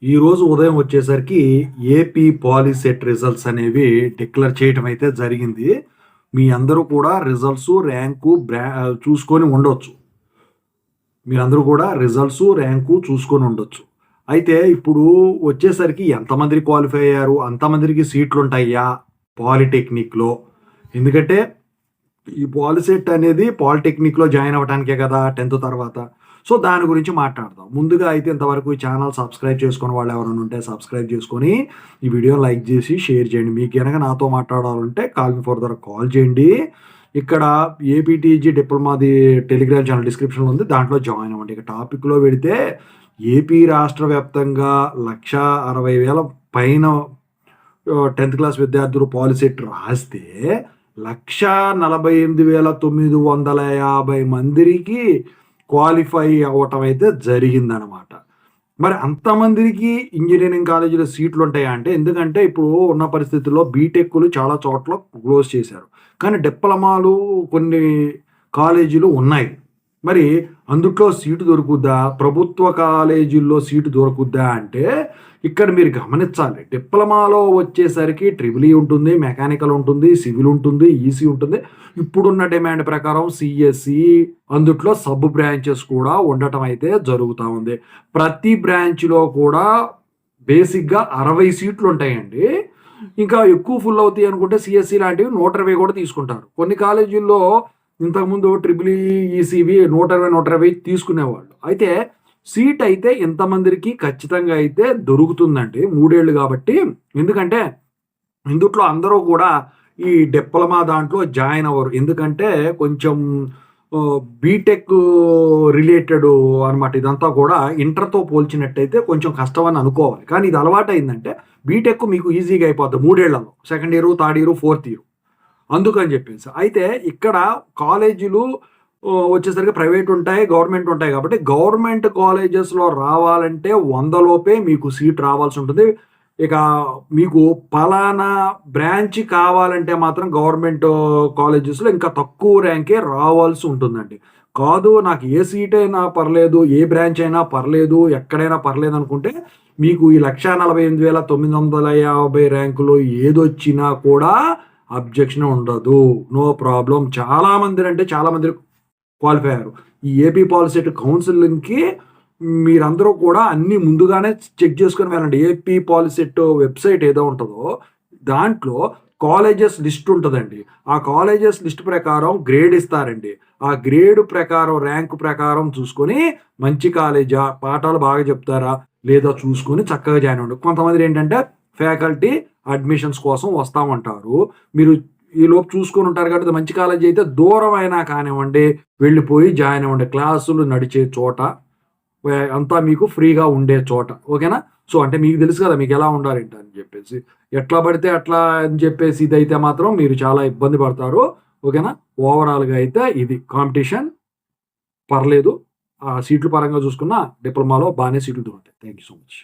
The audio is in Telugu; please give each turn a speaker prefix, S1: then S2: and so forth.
S1: ఈరోజు ఉదయం వచ్చేసరికి ఏపీ పాలిసెట్ రిజల్ట్స్ అనేవి డిక్లేర్ చేయటం అయితే జరిగింది. మీ అందరూ కూడా రిజల్ట్స్, ర్యాంకు చూసుకొని ఉండొచ్చు. మీరందరూ కూడా రిజల్ట్స్, ర్యాంకు చూసుకొని ఉండొచ్చు. అయితే ఇప్పుడు వచ్చేసరికి ఎంతమందికి క్వాలిఫై అయ్యారు? అంతమందికి సీట్లుంటాయా పాలిటెక్నిక్‌లో? ఎందుకంటే ఈ పాలిసెట్ అనేది పాలిటెక్నిక్‌లో జాయిన్ అవ్వటానికే కదా 10థ్ తర్వాత. సో, దాని గురించి మాట్లాడదాం. ముందుగా అయితే ఇంతవరకు ఈ ఛానల్ సబ్స్క్రైబ్ చేసుకుని వాళ్ళు ఎవరైనా ఉంటే సబ్స్క్రైబ్ చేసుకొని, ఈ వీడియో లైక్ చేసి షేర్ చేయండి. మీకు గనక నాతో మాట్లాడాలంటే కాల్ మీ ఫర్దర్ కాల్ చేయండి. ఇక్కడ ఏపీటీజీ డిప్లొమాది టెలిగ్రామ్ ఛానల్ డిస్క్రిప్షన్‌లో ఉంది. దాంట్లో జాయిన్ అవ్వండి. ఇక టాపిక్‌లో వెడితే ఏపీ రాష్ట్ర వ్యాప్తంగా 1,60,000 పైన 10థ్ క్లాస్ విద్యార్థులు పాలిసెట్ రాస్తే 1,48,950 మందికి క్వాలిఫై అవ్వటం అయితే జరిగిందనమాట. మరి అంతమందికి ఇంజినీరింగ్ కాలేజీలో సీట్లుంటాయా అంటే, ఎందుకంటే ఇప్పుడు ఉన్న పరిస్థితుల్లో బీటెక్కులు చాలా చోట్ల క్లోజ్ చేశారు. కానీ డిప్లొమాలు కొన్ని కాలేజీలు ఉన్నాయి. మరి అందుట్లో సీటు దొరుకుద్దా? ప్రభుత్వ కాలేజీల్లో సీటు దొరుకుద్దా అంటే, ఇక్కడ మీరు గమనించాలి. డిప్లొమాలో వచ్చేసరికి ట్రిపుల్ ఈ ఉంటుంది, మెకానికల్ ఉంటుంది, సివిల్ ఉంటుంది, ఈసీ ఉంటుంది. ఇప్పుడున్న డిమాండ్ ప్రకారం సీఎస్ఈ అందుట్లో సబ్ బ్రాంచెస్ కూడా ఉండటం అయితే జరుగుతా ఉంది. ప్రతి బ్రాంచ్‌లో కూడా బేసిక్‌గా 60 సీట్లు ఉంటాయండి. ఇంకా ఎక్కువ ఫుల్ అవుతాయి అనుకుంటే సీఎస్ఈ లాంటివి 120 కూడా తీసుకుంటారు. కొన్ని కాలేజీల్లో ఇంతకుముందు ట్రిపుల్ ఈ, ఈసీవి 120, 120 తీసుకునేవాళ్ళు. అయితే సీట్ అయితే ఇంతమందికి ఖచ్చితంగా అయితే దొరుకుతుందండి. 3 ఏళ్ళు కాబట్టి. ఎందుకంటే ఇందుట్లో అందరూ కూడా ఈ డిప్లొమా దాంట్లో జాయిన్ అవ్వరు. ఎందుకంటే కొంచెం బీటెక్ రిలేటెడ్ అనమాట ఇదంతా కూడా. ఇంటర్‌తో పోల్చినట్టయితే కొంచెం కష్టం అని అనుకోవాలి. కానీ ఇది అలవాటయిందంటే బీటెక్ మీకు ఈజీగా అయిపోద్ది 3 ఏళ్లలో. Second year, third year, fourth year. అందుకని చెప్పేసి. అయితే ఇక్కడ కాలేజీలు వచ్చేసరికి ప్రైవేట్ ఉంటాయి, గవర్నమెంట్ ఉంటాయి కాబట్టి గవర్నమెంట్ కాలేజెస్‌లో రావాలంటే 100 లోపే మీకు సీట్ రావాల్సి ఉంటుంది. ఇక మీకు పలానా బ్రాంచ్ కావాలంటే మాత్రం గవర్నమెంట్ కాలేజెస్‌లో ఇంకా తక్కువ ర్యాంకే రావాల్సి ఉంటుందండి. కాదు నాకు ఏ సీట్ అయినా పర్లేదు, ఏ బ్రాంచ్ అయినా పర్లేదు, ఎక్కడైనా పర్లేదనుకుంటే మీకు ఈ 1,48,950 ర్యాంకులో ఏదొచ్చినా కూడా అబ్జెక్షన్ ఉండదు. No problem. చాలా మంది క్వాలిఫై అయ్యారు. ఈ ఏపీ పాలిసెట్ కౌన్సిలింగ్‌కి మీరందరూ కూడా అన్నీ ముందుగానే చెక్ చేసుకొని వెళ్ళండి. ఏపీ పాలిసెట్ వెబ్‌సైట్ ఏదో ఉంటదో దాంట్లో కాలేజెస్ లిస్ట్ ఉంటదండి. ఆ కాలేజెస్ లిస్ట్ ప్రకారం గ్రేడ్ ఇస్తారండి. ఆ గ్రేడ్ ప్రకారం, ర్యాంక్ ప్రకారం చూసుకొని మంచి కాలేజా, పాఠాలు బాగా చెప్తారా లేదా చూసుకొని చక్కగా జాయిన్ అవ్వండి. కొంతమందేంటంటే ఫ్యాకల్టీ అడ్మిషన్స్ కోసం వస్తామంటారు. మీరు ఈలోపు చూసుకొని ఉంటారు కాబట్టి మంచి కాలేజీ అయితే దూరం అయినా కానివ్వండి, వెళ్ళిపోయి జాయిన్ అవ్వండి. క్లాసులు నడిచే చోట, అంతా మీకు ఫ్రీగా ఉండే చోట. ఓకేనా? సో, అంటే మీకు తెలుసు కదా మీకెలా ఉండాలేంటి అని చెప్పేసి. ఎట్లా పడితే అట్లా అని చెప్పేసి ఇదైతే మాత్రం మీరు చాలా ఇబ్బంది పడతారు. ఓకేనా? ఓవరాల్‌గా అయితే ఇది కాంపిటీషన్ పర్లేదు. సీట్ల పరంగా చూసుకున్న డిప్లొమాలో బానే సీట్లు దొరుకుతాయి. Thank you so much.